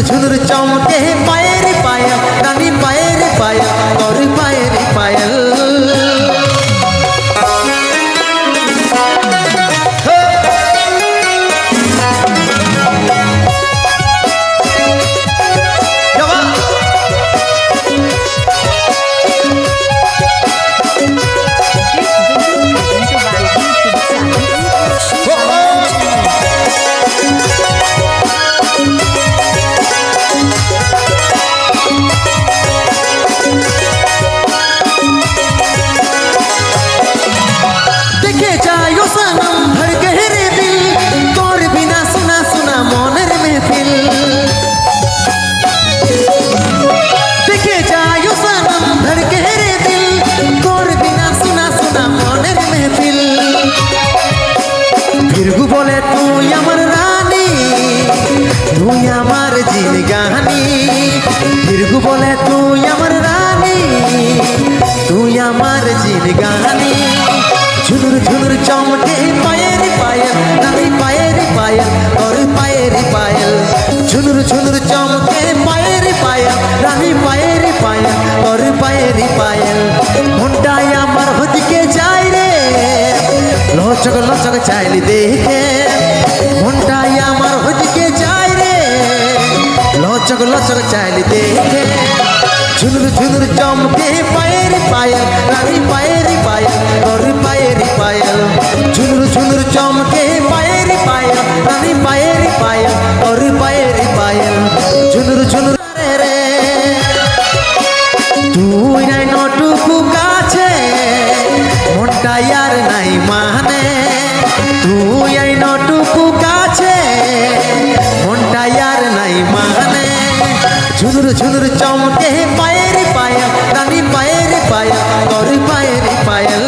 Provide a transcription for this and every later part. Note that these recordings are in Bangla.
ঝুনুর চমকে পায়ের পায়া রানী পায়ের পায়া তোর পায়ের পায়েল বলে তুই আমার রানী তুই আমার জিনগানি ফিরগু বলে তুই আমার রানী তুই আমার জিনগানি ঝুনুর ঝুনুর চমকে পায়ের পায়েল রানী পায়ের পায়েল তোর পায়ের পায়েল ঝুনুর ঝুনুর চমকে পায়ের পায়েল রানী পায়ের পায়েল তোর পায়ের পায়েল মনটাই আমার হদিকে যায় রে লচক লচক চাইলি দেখে মনটাই আমার হদিকে যায় রে লচক লচক চাইলি দেখে ঝুনুর ঝুনুর চমকে পায়ের পায়েল রানী পায়ের পায়েল তোর পায়ের পায়েল ঝুনুর ঝুনুর চমকে পায়ের পায়েল রানী পায়ের পায়েল তোর পায়ের পায়েল ঝুনুর ঝুনুর রে তুই নাই নটুকু কাছে মনটাই আর নাই মানে তুই এই নটুকু কাছে মনটাই আর নাই মানে ঝুনুর ঝুনুর চমকে পায়ের পায়েল রানী পায়ের পায়েল তোর পায়ের পায়েল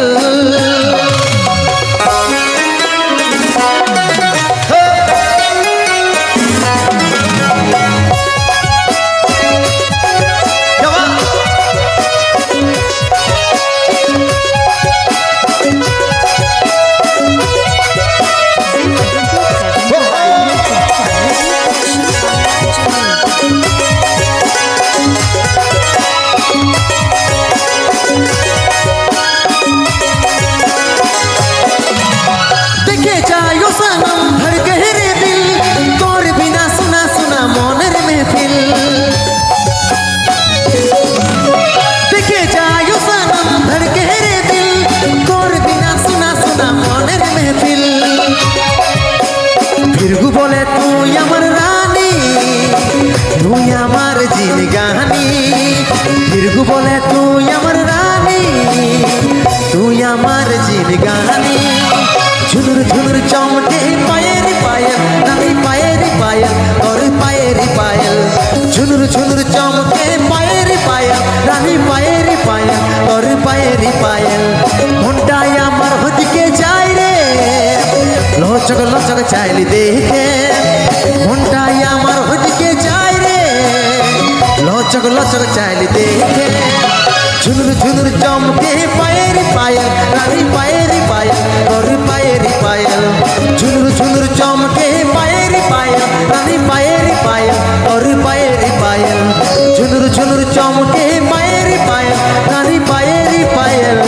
ফিরগু বলে তুই আমার রানী তুই আমার জিনগানি ফিরগু বলে তুই আমার রানী তুই আমার জিনগানি ঝুনুর ঝুনুর চমকে পায়ের পায়েল রানী পায়ের পায়েল তোর পায়ের পায়েল ঝুনুর ঝুনুর চমকে পায়ের পায়েল রানী পায়ের পায়েল তোর পায়ের পায়েল মনটাই আমার হদিকে যায় রে লচক লচক চাইলি দেখে মনটাই আমার হদিকে যায় রে লচক লচক চাইলি দেখে ঝুনুর ঝুনুর চমকে পায়ের পায়েল রানী পায়ের পায়েল তোর পায়ের পায়েল ঝুনুর ঝুনুর চমকে পায়ের পায়েল রানী পায়ের পায়েল তোর পায়ের পায়েল ঝুনুর ঝুনুর চমকে পায়ের পায়েল রানী পায়ের পায়েল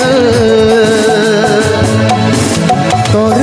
তোর